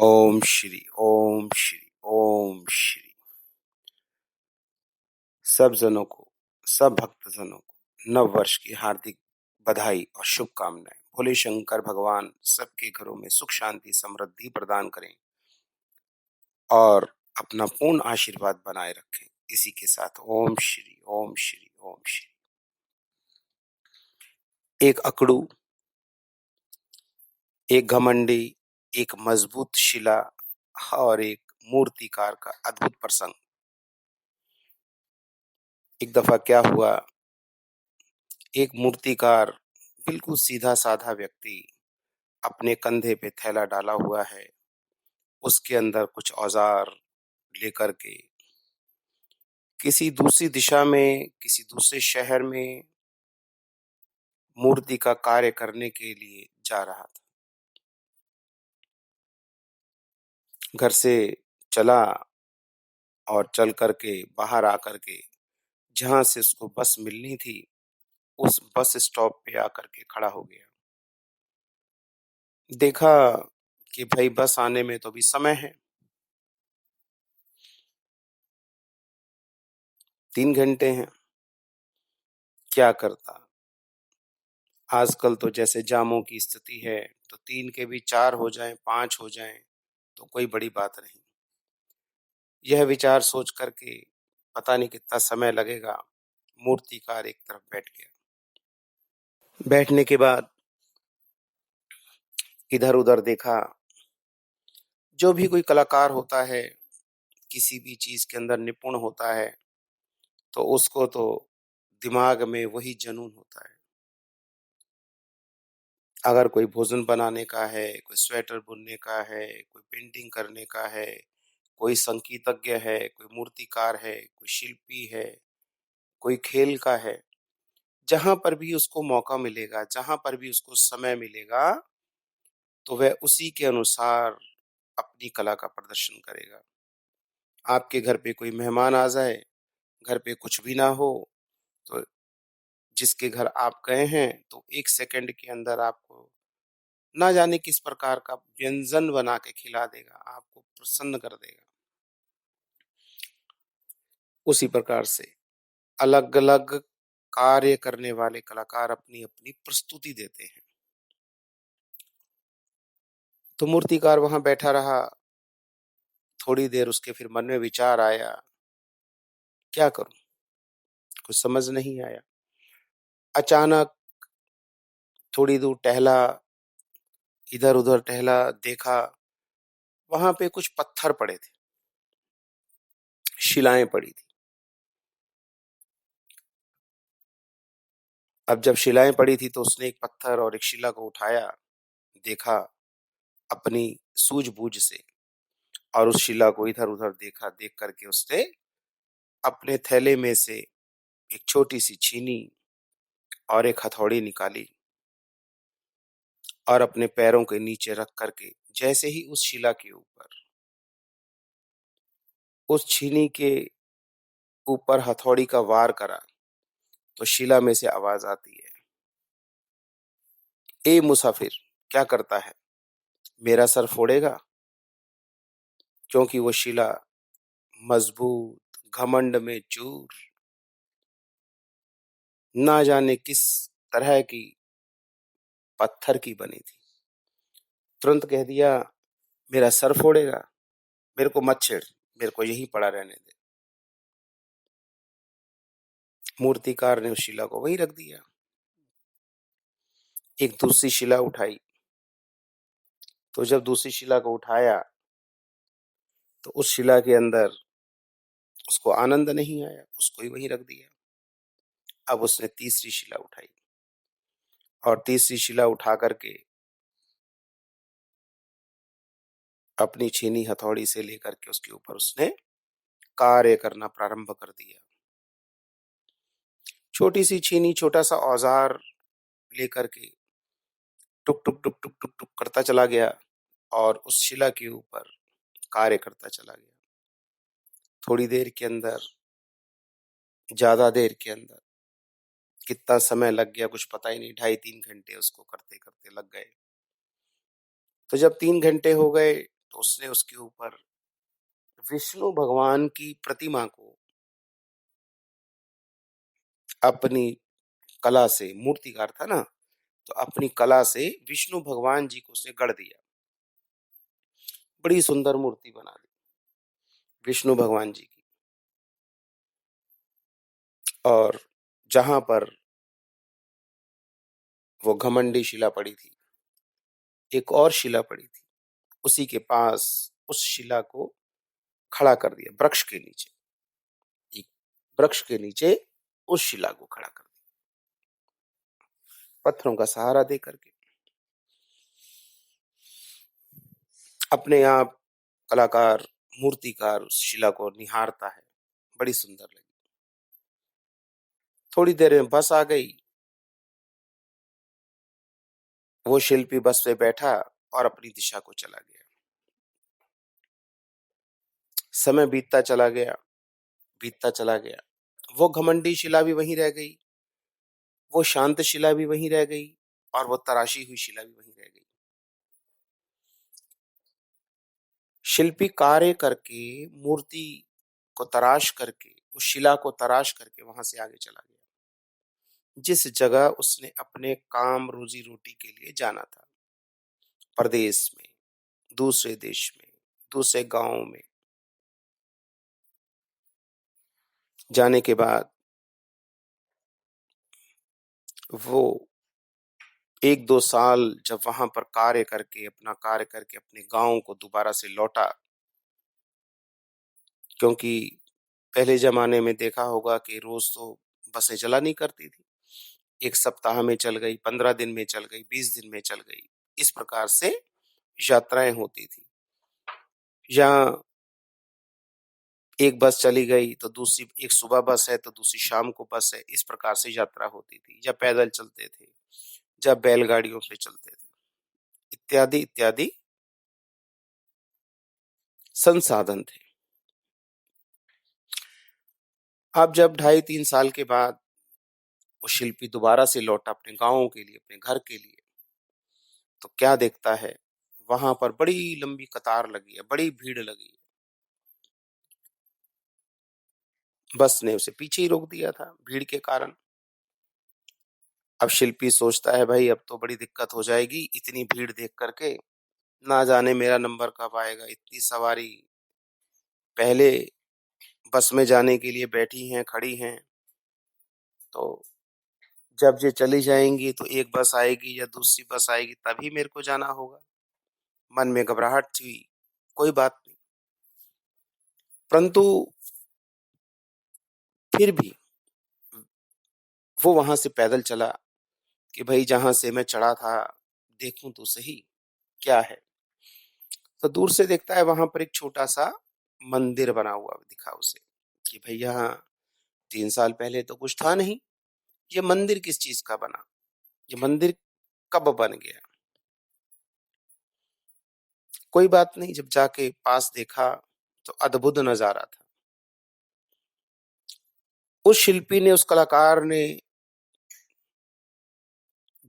ओम श्री ओम श्री ओम श्री। सब जनों को, सब भक्तजनों को नव वर्ष की हार्दिक बधाई और शुभकामनाएं। भोले शंकर भगवान सबके घरों में सुख शांति समृद्धि प्रदान करें और अपना पूर्ण आशीर्वाद बनाए रखें। इसी के साथ ओम श्री ओम श्री ओम श्री। एक अकड़ू, एक घमंडी, एक मजबूत शिला और एक मूर्तिकार का अद्भुत प्रसंग। एक दफा क्या हुआ, एक मूर्तिकार, बिल्कुल सीधा साधा व्यक्ति, अपने कंधे पे थैला डाला हुआ है। उसके अंदर कुछ औजार लेकर के किसी दूसरी दिशा में, किसी दूसरे शहर में मूर्ति का कार्य करने के लिए जा रहा था। घर से चला और चल करके बाहर आकर के जहां से उसको बस मिलनी थी, उस बस स्टॉप पे आकर के खड़ा हो गया। देखा कि भाई बस आने में तो अभी समय है, 3 घंटे हैं। क्या करता, आजकल तो जैसे जामों की स्थिति है, तो 3 के भी 4 हो जाएं, 5 हो जाएं, तो कोई बड़ी बात नहीं। यह विचार सोच करके पता नहीं कितना समय लगेगा, मूर्तिकार एक तरफ बैठ गया। बैठने के बाद इधर उधर देखा। जो भी कोई कलाकार होता है, किसी भी चीज के अंदर निपुण होता है, तो उसको तो दिमाग में वही जुनून होता है। अगर कोई भोजन बनाने का है, कोई स्वेटर बुनने का है, कोई पेंटिंग करने का है, कोई संगीतज्ञ है, कोई मूर्तिकार है, कोई शिल्पी है, कोई खेल का है, जहां पर भी उसको मौका मिलेगा, जहां पर भी उसको समय मिलेगा, तो वह उसी के अनुसार अपनी कला का प्रदर्शन करेगा। आपके घर पे कोई मेहमान आ जाए, घर पे कुछ भी ना हो, तो जिसके घर आप गए हैं, तो 1 सेकंड के अंदर आपको ना जाने किस प्रकार का व्यंजन बना के खिला देगा, आपको प्रसन्न कर देगा। उसी प्रकार से अलग अलग कार्य करने वाले कलाकार अपनी अपनी प्रस्तुति देते हैं। तो मूर्तिकार वहां बैठा रहा। थोड़ी देर उसके फिर मन में विचार आया, क्या करूं, कुछ समझ नहीं आया। अचानक थोड़ी दूर टहला, इधर उधर टहला, देखा वहां पे कुछ पत्थर पड़े थे, शिलाएं पड़ी थी। अब जब शिलाएं पड़ी थी, तो उसने एक पत्थर और एक शिला को उठाया, देखा अपनी सूझबूझ से, और उस शिला को इधर उधर देखा। देख करके उसने अपने थैले में से एक छोटी सी छीनी और एक हथौड़ी निकाली, और अपने पैरों के नीचे रख करके जैसे ही उस शिला के ऊपर, उस छीनी के ऊपर हथौड़ी का वार करा, तो शिला में से आवाज आती है, ए मुसाफिर, क्या करता है, मेरा सर फोड़ेगा? क्योंकि वो शिला मजबूत, घमंड में चूर, ना जाने किस तरह की पत्थर की बनी थी। तुरंत कह दिया, मेरा सर फोड़ेगा, मेरे को मत छेड़, मेरे को यहीं पड़ा रहने दे। मूर्तिकार ने उस शिला को वहीं रख दिया। एक दूसरी शिला उठाई, तो जब दूसरी शिला को उठाया, तो उस शिला के अंदर उसको आनंद नहीं आया, उसको ही वहीं रख दिया। अब उसने तीसरी शिला उठाई, और तीसरी शिला उठा करके अपनी छीनी हथौड़ी से लेकर के उसके ऊपर उसने कार्य करना प्रारंभ कर दिया। छोटी सी छीनी, छोटा सा औजार लेकर के टुक टुक टुक टुक टुक टुक करता चला गया, और उस शिला के ऊपर कार्य करता चला गया। थोड़ी देर के अंदर, ज्यादा देर के अंदर, कितना समय लग गया कुछ पता ही नहीं, 2.5-3 घंटे उसको करते करते लग गए। तो जब 3 घंटे हो गए, तो उसने उसके ऊपर विष्णु भगवान की प्रतिमा को अपनी कला से, मूर्तिकार था ना, तो अपनी कला से विष्णु भगवान जी को उसने गढ़ दिया। बड़ी सुंदर मूर्ति बना दी विष्णु भगवान जी की। और जहां पर वो घमंडी शिला पड़ी थी, एक और शिला पड़ी थी, उसी के पास उस शिला को खड़ा कर दिया, वृक्ष के नीचे, एक वृक्ष के नीचे उस शिला को खड़ा कर दिया, पत्थरों का सहारा दे करके। अपने आप कलाकार, मूर्तिकार उस शिला को निहारता है। बड़ी सुंदर लगी। थोड़ी देर में बस आ गई। वो शिल्पी बस पे बैठा और अपनी दिशा को चला गया। समय बीतता चला गया, बीतता चला गया। वो घमंडी शिला भी वहीं रह गई, वो शांत शिला भी वहीं रह गई, और वो तराशी हुई शिला भी वहीं रह गई। शिल्पी कार्य करके, मूर्ति को तराश करके, उस शिला को तराश करके वहां से आगे चला गया, जिस जगह उसने अपने काम रोजी रोटी के लिए जाना था। परदेश में, दूसरे देश में, दूसरे गांव में जाने के बाद वो 1-2 साल जब वहां पर कार्य करके, अपना कार्य करके अपने गांव को दोबारा से लौटा, क्योंकि पहले जमाने में देखा होगा कि रोज तो बसें चला नहीं करती थी। 1 सप्ताह में चल गई, 15 दिन में चल गई, 20 दिन में चल गई, इस प्रकार से यात्राएं होती थी। या एक बस चली गई तो दूसरी, एक सुबह बस है तो दूसरी शाम को बस है, इस प्रकार से यात्रा होती थी। या पैदल चलते थे, या बैलगाड़ियों से चलते थे, इत्यादि इत्यादि संसाधन थे। अब जब 2.5-3 साल के बाद वो शिल्पी दोबारा से लौटा अपने गांव के लिए, अपने घर के लिए, तो क्या देखता है, वहां पर बड़ी लंबी कतार लगी है, बड़ी भीड़ लगी है। बस ने उसे पीछे ही रोक दिया था भीड़ के कारण। अब शिल्पी सोचता है, भाई अब तो बड़ी दिक्कत हो जाएगी इतनी भीड़ देख करके, ना जाने मेरा नंबर कब आएगा। इतनी सवारी पहले बस में जाने के लिए बैठी हैं, खड़ी हैं, तो जब ये चली जाएंगी तो एक बस आएगी या दूसरी बस आएगी, तभी मेरे को जाना होगा। मन में घबराहट थी, कोई बात नहीं, परंतु फिर भी वो वहां से पैदल चला कि भाई जहां से मैं चढ़ा था, देखूं तो सही क्या है। तो दूर से देखता है वहां पर एक छोटा सा मंदिर बना हुआ दिखा उसे, कि भाई यहाँ 3 साल पहले तो कुछ था नहीं, ये मंदिर किस चीज का बना, ये मंदिर कब बन गया। कोई बात नहीं, जब जाके पास देखा तो अद्भुत नजारा था। उस शिल्पी ने, उस कलाकार ने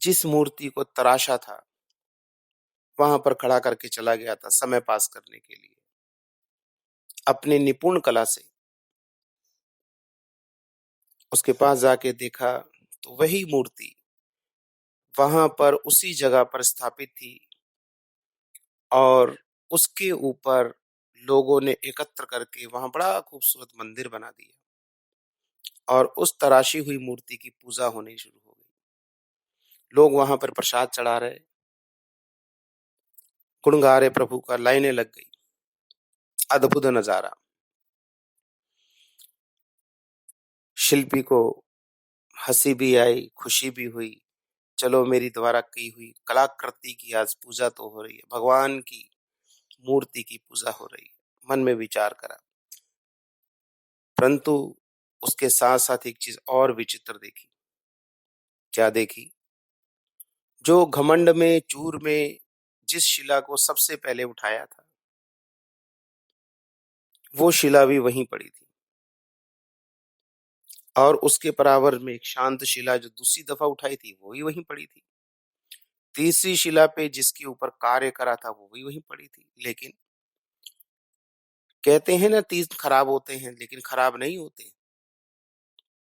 जिस मूर्ति को तराशा था, वहां पर खड़ा करके चला गया था समय पास करने के लिए, अपने निपुण कला से। उसके पास जाके देखा तो वही मूर्ति वहां पर उसी जगह पर स्थापित थी, और उसके ऊपर लोगों ने एकत्र करके वहां बड़ा खूबसूरत मंदिर बना दिया, और उस तराशी हुई मूर्ति की पूजा होनी शुरू हो गई। लोग वहां पर प्रसाद चढ़ा रहे, गुण गा रहे प्रभु का, लाइनें लग गई। अद्भुत नजारा। शिल्पी को हंसी भी आई, खुशी भी हुई, चलो मेरी द्वारा की हुई कलाकृति की आज पूजा तो हो रही है, भगवान की मूर्ति की पूजा हो रही है। मन में विचार करा, परंतु उसके साथ साथ एक चीज और विचित्र देखी। क्या देखी? जो घमंड में, चूर में जिस शिला को सबसे पहले उठाया था, वो शिला भी वहीं पड़ी थी, और उसके बराबर में एक शांत शिला जो दूसरी दफा उठाई थी, वो भी वहीं पड़ी थी। तीसरी शिला पे जिसके ऊपर कार्य करा था, वो भी वहीं पड़ी थी। लेकिन कहते हैं ना 3 खराब होते हैं, लेकिन खराब नहीं होते।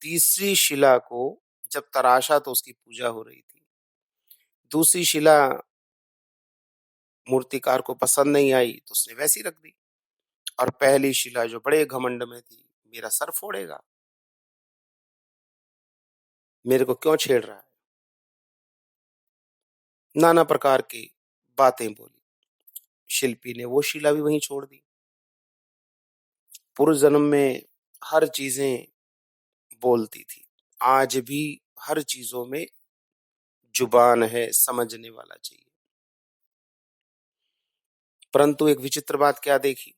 तीसरी शिला को जब तराशा तो उसकी पूजा हो रही थी। दूसरी शिला मूर्तिकार को पसंद नहीं आई तो उसने वैसी रख दी। और पहली शिला जो बड़े घमंड में थी, मेरा सर फोड़ेगा, मेरे को क्यों छेड़ रहा है? नाना प्रकार की बातें बोली। शिल्पी ने वो शिला भी वहीं छोड़ दी। पूर्व जन्म में हर चीजें बोलती थी, आज भी हर चीजों में जुबान है, समझने वाला चाहिए। परंतु एक विचित्र बात क्या देखी,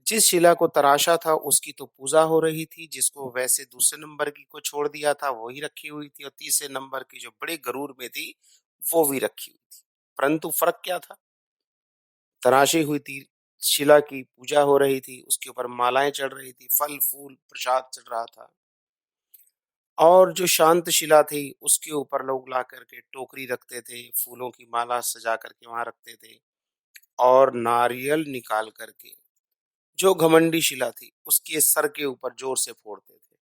जिस शिला को तराशा था उसकी तो पूजा हो रही थी, जिसको वैसे दूसरे नंबर की को छोड़ दिया था वही रखी हुई थी, और तीसरे नंबर की जो बड़े गरूर में थी वो भी रखी हुई थी। परंतु फर्क क्या था? तराशी हुई थी शिला की पूजा हो रही थी, उसके ऊपर मालाएं चढ़ रही थी, फल फूल प्रसाद चढ़ रहा था। और जो शांत शिला थी उसके ऊपर लोग ला करके टोकरी रखते थे, फूलों की माला सजा करके वहां रखते थे, और नारियल निकाल करके जो घमंडी शिला थी उसके सर के ऊपर जोर से फोड़ते थे।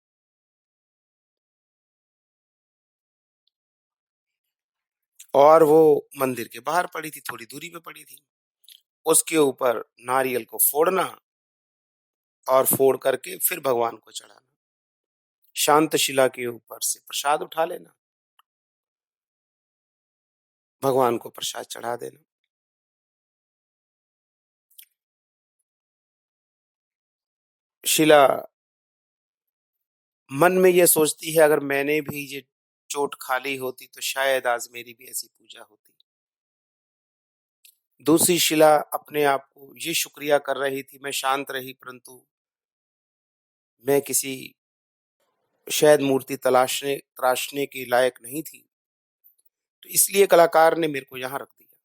और वो मंदिर के बाहर पड़ी थी, थोड़ी दूरी पे पड़ी थी। उसके ऊपर नारियल को फोड़ना और फोड़ करके फिर भगवान को चढ़ाना। शांत शिला के ऊपर से प्रसाद उठा लेना, भगवान को प्रसाद चढ़ा देना। शिला मन में ये सोचती है, अगर मैंने भी ये चोट खा ली होती तो शायद आज मेरी भी ऐसी पूजा होती। दूसरी शिला अपने आप को ये शुक्रिया कर रही थी, मैं शांत रही, परंतु मैं किसी शायद मूर्ति तलाशने तराशने के लायक नहीं थी, तो इसलिए कलाकार ने मेरे को यहाँ रख दिया।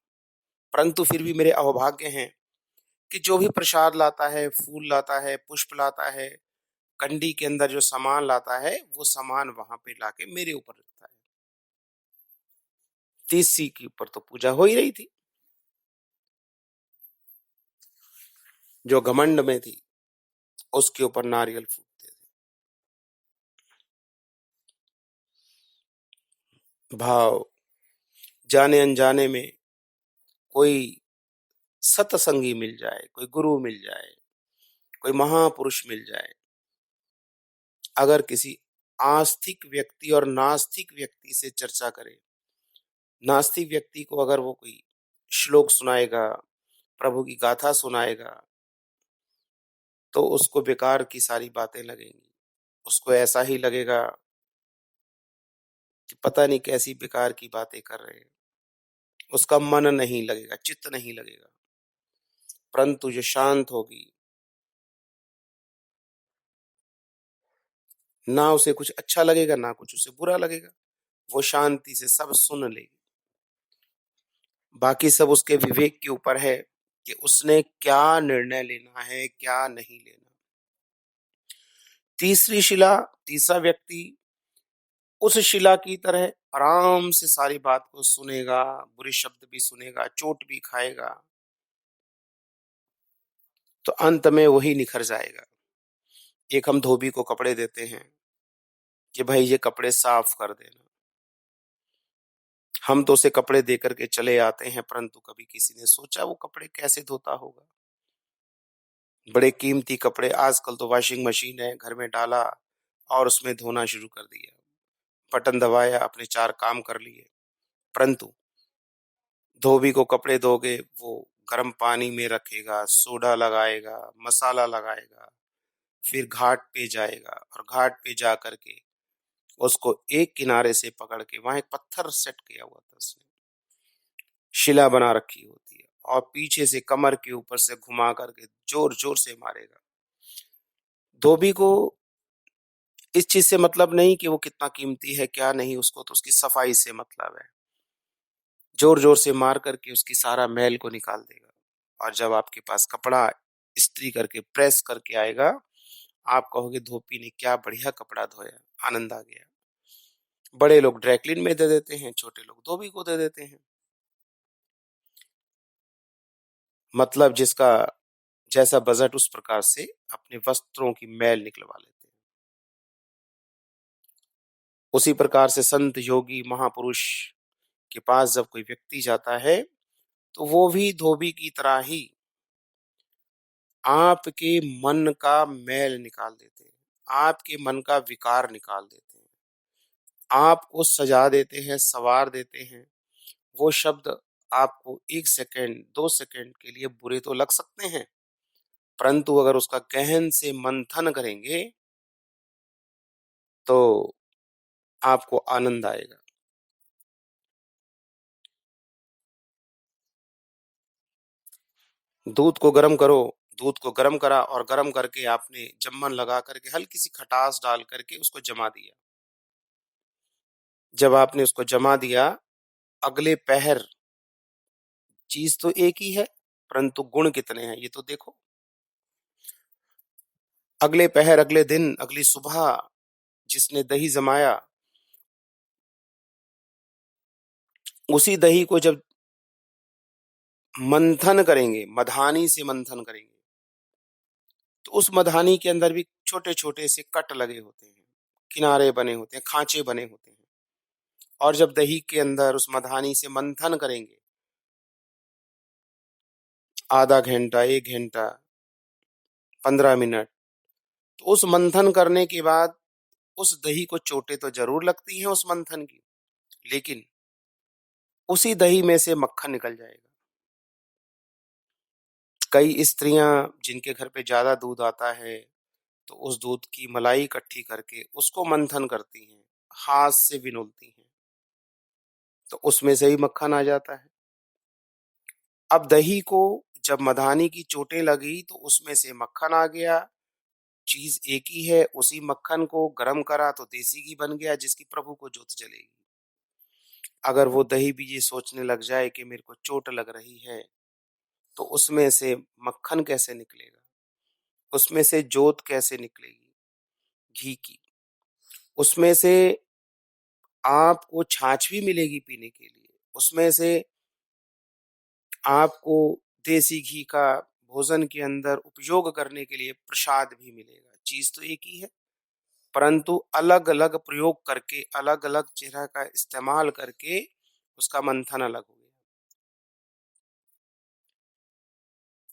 परंतु फिर भी मेरे अहोभाग्य हैं कि जो भी प्रसाद लाता है, फूल लाता है, पुष्प लाता है, कंडी के अंदर जो सामान लाता है, वो सामान वहां पे लाके मेरे ऊपर रखता है। तीसरी के ऊपर तो पूजा हो ही रही थी, जो घमंड में थी उसके ऊपर नारियल फूटते थे। भाव जाने अनजाने में कोई सत्संगी मिल जाए, कोई गुरु मिल जाए, कोई महापुरुष मिल जाए, अगर किसी आस्तिक व्यक्ति और नास्तिक व्यक्ति से चर्चा करे, नास्तिक व्यक्ति को अगर वो कोई श्लोक सुनाएगा, प्रभु की गाथा सुनाएगा, तो उसको बेकार की सारी बातें लगेंगी। उसको ऐसा ही लगेगा कि पता नहीं कैसी बेकार की बातें कर रहे हैं। उसका मन नहीं लगेगा, चित्त नहीं लगेगा। परंतु जो शांत होगी, ना उसे कुछ अच्छा लगेगा, ना कुछ उसे बुरा लगेगा। वो शांति से सब सुन लेगी। बाकी सब उसके विवेक के ऊपर है कि उसने क्या निर्णय लेना है, क्या नहीं लेना। तीसरी शिला, तीसरा व्यक्ति उस शिला की तरह आराम से सारी बात को सुनेगा, बुरे शब्द भी सुनेगा, चोट भी खाएगा, तो अंत में वही निखर जाएगा। एक हम धोबी को कपड़े देते हैं कि भाई ये कपड़े साफ कर देना। हम तो उसे कपड़े दे करके चले आते हैं, परंतु कभी किसी ने सोचा वो कपड़े कैसे धोता होगा? बड़े कीमती कपड़े, आजकल तो वॉशिंग मशीन है, घर में डाला और उसमें धोना शुरू कर दिया। बटन दबाया, अपने 4 काम कर लिए। परंतु धोबी को कपड़े दोगे, वो गर्म पानी में रखेगा, सोडा लगाएगा, मसाला लगाएगा, फिर घाट पे जाएगा, और घाट पे जा करके उसको एक किनारे से पकड़ के, वहां एक पत्थर सेट किया हुआ था उसने, शिला बना रखी होती है, और पीछे से कमर के ऊपर से घुमा करके जोर जोर से मारेगा। धोबी को इस चीज से मतलब नहीं कि वो कितना कीमती है क्या नहीं, उसको तो उसकी सफाई से मतलब है। जोर जोर से मार करके उसकी सारा मैल को निकाल देगा, और जब आपके पास कपड़ा इस्त्री करके प्रेस करके आएगा, आप कहोगे धोबी ने क्या बढ़िया कपड़ा धोया, आनंद आ गया। बड़े लोग ड्राई में दे देते हैं, छोटे लोग धोबी को दे देते हैं। मतलब जिसका जैसा बजट उस प्रकार से अपने वस्त्रों की मैल निकलवा लेते हैं। उसी प्रकार से संत, योगी, महापुरुष के पास जब कोई व्यक्ति जाता है, तो वो भी धोबी की तरह ही आपके मन का मैल निकाल देते हैं, आपके मन का विकार निकाल देते हैं, आपको सजा देते हैं, संवार देते हैं। वो शब्द आपको 1 सेकंड, 2 सेकंड के लिए बुरे तो लग सकते हैं, परंतु अगर उसका गहन से मंथन करेंगे, तो आपको आनंद आएगा। दूध को गरम करो, दूध को गरम करा और गरम करके आपने जम्मन लगा करके हल्की सी खटास डाल करके उसको जमा दिया। जब आपने उसको जमा दिया, अगले पहर चीज तो एक ही है, परंतु गुण कितने हैं ये तो देखो। अगले पहर, अगले दिन, अगली सुबह जिसने दही जमाया, उसी दही को जब मंथन करेंगे, मधानी से मंथन करेंगे, तो उस मधानी के अंदर भी छोटे-छोटे से कट लगे होते हैं, किनारे बने होते हैं, खांचे बने होते हैं। और जब दही के अंदर उस मधानी से मंथन करेंगे, आधा घंटा, 1 घंटा, 15 मिनट, तो उस मंथन करने के बाद उस दही को चोटें तो ज़रूर लगती हैं उस मंथन की, लेकिन उसी दही में से मक्खन निकल जाएगा। कई स्त्रियाँ जिनके घर पे ज़्यादा दूध आता है, तो उस दूध की मलाई इकट्ठी करके उसको मंथन करती हैं, हाथ से विनोलती हैं, तो उसमें से ही मक्खन आ जाता है। अब दही को जब मधानी की चोटें लगी तो उसमें से मक्खन आ गया, चीज़ एक ही है, उसी मक्खन को गरम करा तो देसी घी बन गया जिसकी प्रभु को जोत जलेगी। अगर वो दही भी ये सोचने लग जाए कि मेरे को चोट लग रही है, तो उसमें से मक्खन कैसे निकलेगा? उसमें से जोत कैसे निकलेगी घी की? उसमें से आपको छाछ भी मिलेगी पीने के लिए, उसमें से आपको देसी घी का भोजन के अंदर उपयोग करने के लिए प्रसाद भी मिलेगा। चीज़ तो एक ही है, परंतु अलग-अलग प्रयोग करके, अलग-अलग चीज़ों का इस्तेमाल करके उसका मंथन अलग हो गया।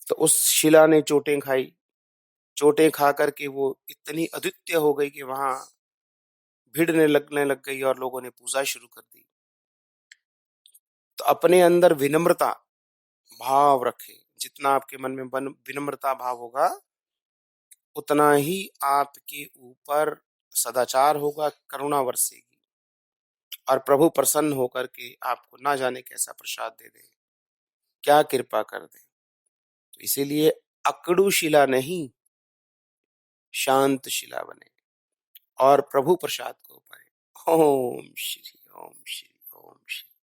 तो उस शिला ने चोटें खाई, चोटें खा कर के वो इतनी अद्वितीय हो गई कि वहाँ भीड़ लगने लग गई और लोगों ने पूजा शुरू कर दी। तो अपने अंदर विनम्रता भाव रखें, जितना आपके मन में विनम्रता भाव होगा, उतना ही आपके ऊपर सदाचार होगा, करुणा बरसेगी और प्रभु प्रसन्न होकर के आपको ना जाने कैसा प्रसाद दे दे, क्या कृपा कर दे। तो इसीलिए अकड़ू शिला नहीं, शांत शिला बने और प्रभु प्रसाद को पाए। ओम श्री, ओम श्री, ओम श्री।